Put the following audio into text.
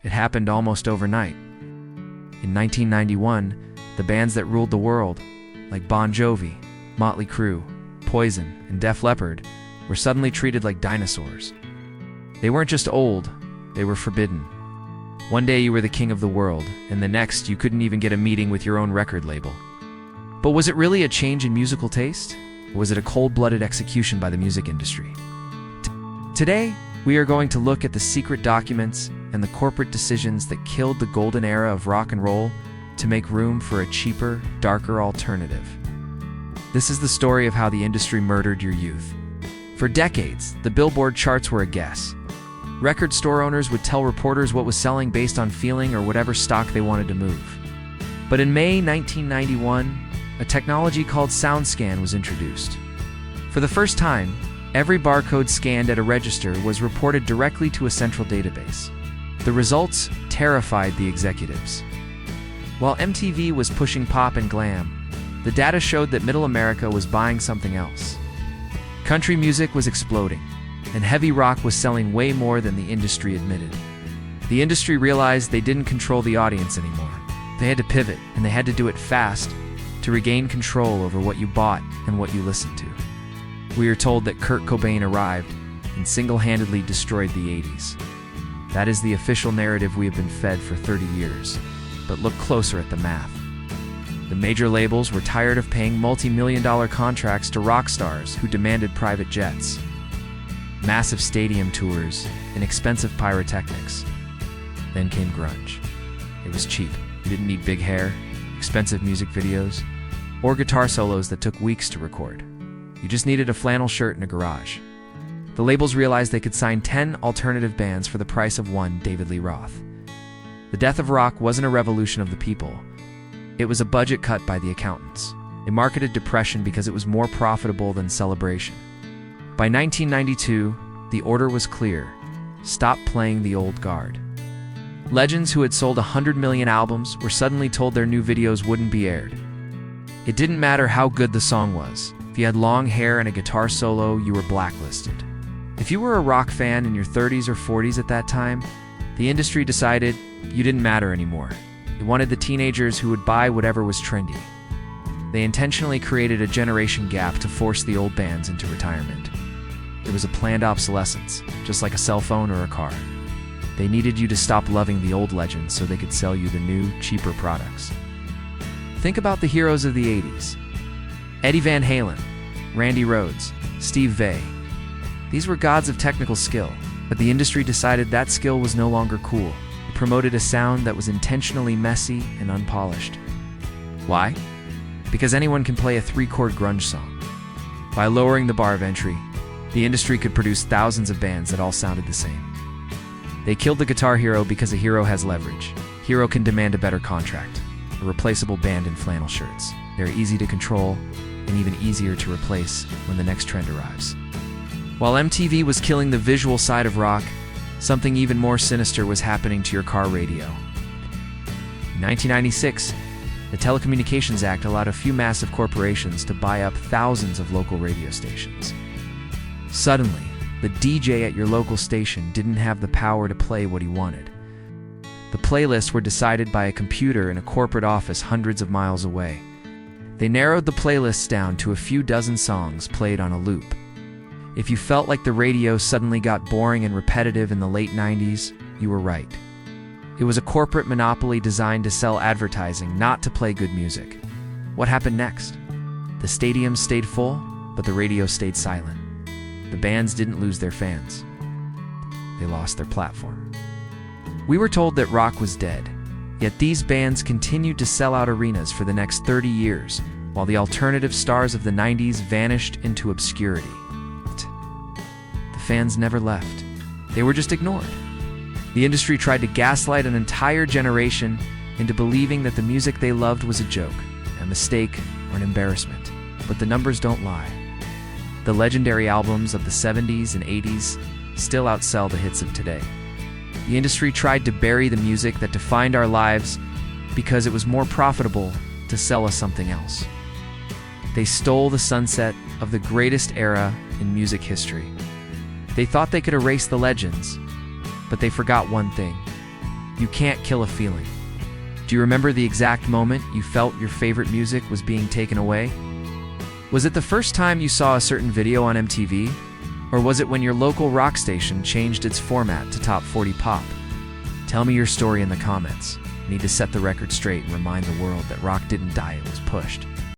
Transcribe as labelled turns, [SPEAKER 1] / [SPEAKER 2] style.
[SPEAKER 1] It happened almost overnight. In 1991, the bands that ruled the world, like Bon Jovi, Mötley Crüe, Poison, and Def Leppard, were suddenly treated like dinosaurs. They weren't just old, they were forbidden. One day you were the king of the world, and the next you couldn't even get a meeting with your own record label. But was it really a change in musical taste? Or was it a cold-blooded execution by the music industry? Today, we are going to look at the secret documents and the corporate decisions that killed the golden era of rock and roll to make room for a cheaper, darker alternative. This is the story of how the industry murdered your youth. For decades, the Billboard charts were a guess. Record store owners would tell reporters what was selling based on feeling or whatever stock they wanted to move. But in May 1991, a technology called SoundScan was introduced. For the first time, every barcode scanned at a register was reported directly to a central database. The results terrified the executives. While MTV was pushing pop and glam, the data showed that Middle America was buying something else. Country music was exploding, and heavy rock was selling way more than the industry admitted. The industry realized they didn't control the audience anymore. They had to pivot, and they had to do it fast to regain control over what you bought and what you listened to. We are told that Kurt Cobain arrived and single-handedly destroyed the 80s. That is the official narrative we have been fed for 30 years. But look closer at the math. The major labels were tired of paying multi-million-dollar contracts to rock stars who demanded private jets, massive stadium tours, and expensive pyrotechnics. Then came grunge. It was cheap. You didn't need big hair, expensive music videos, or guitar solos that took weeks to record. You just needed a flannel shirt and a garage. The labels realized they could sign 10 alternative bands for the price of one David Lee Roth. The death of rock wasn't a revolution of the people. It was a budget cut by the accountants. They marketed depression because it was more profitable than celebration. By 1992, the order was clear. Stop playing the old guard. Legends who had sold 100 million albums were suddenly told their new videos wouldn't be aired. It didn't matter how good the song was. If you had long hair and a guitar solo, you were blacklisted. If you were a rock fan in your 30s or 40s at that time, the industry decided you didn't matter anymore. They wanted the teenagers who would buy whatever was trendy. They intentionally created a generation gap to force the old bands into retirement. It was a planned obsolescence, just like a cell phone or a car. They needed you to stop loving the old legends so they could sell you the new, cheaper products. Think about the heroes of the 80s. Eddie Van Halen, Randy Rhoads, Steve Vai. These were gods of technical skill, but the industry decided that skill was no longer cool. It promoted a sound that was intentionally messy and unpolished. Why? Because anyone can play a 3-chord grunge song. By lowering the bar of entry, the industry could produce thousands of bands that all sounded the same. They killed the guitar hero because a hero has leverage. Hero can demand a better contract, a replaceable band in flannel shirts. They're easy to control and even easier to replace when the next trend arrives. While MTV was killing the visual side of rock, something even more sinister was happening to your car radio. In 1996, the Telecommunications Act allowed a few massive corporations to buy up thousands of local radio stations. Suddenly, the DJ at your local station didn't have the power to play what he wanted. The playlists were decided by a computer in a corporate office hundreds of miles away. They narrowed the playlists down to a few dozen songs played on a loop. If you felt like the radio suddenly got boring and repetitive in the late 90s, you were right. It was a corporate monopoly designed to sell advertising, not to play good music. What happened next? The stadiums stayed full, but the radio stayed silent. The bands didn't lose their fans. They lost their platform. We were told that rock was dead, yet these bands continued to sell out arenas for the next 30 years, while the alternative stars of the 90s vanished into obscurity. The fans never left. They were just ignored. The industry tried to gaslight an entire generation into believing that the music they loved was a joke, a mistake, or an embarrassment. But the numbers don't lie. The legendary albums of the 70s and 80s still outsell the hits of today. The industry tried to bury the music that defined our lives because it was more profitable to sell us something else. They stole the sunset of the greatest era in music history. They thought they could erase the legends, but they forgot one thing. You can't kill a feeling. Do you remember the exact moment you felt your favorite music was being taken away? Was it the first time you saw a certain video on MTV? Or was it when your local rock station changed its format to Top 40 Pop? Tell me your story in the comments. I need to set the record straight and remind the world that rock didn't die, it was pushed.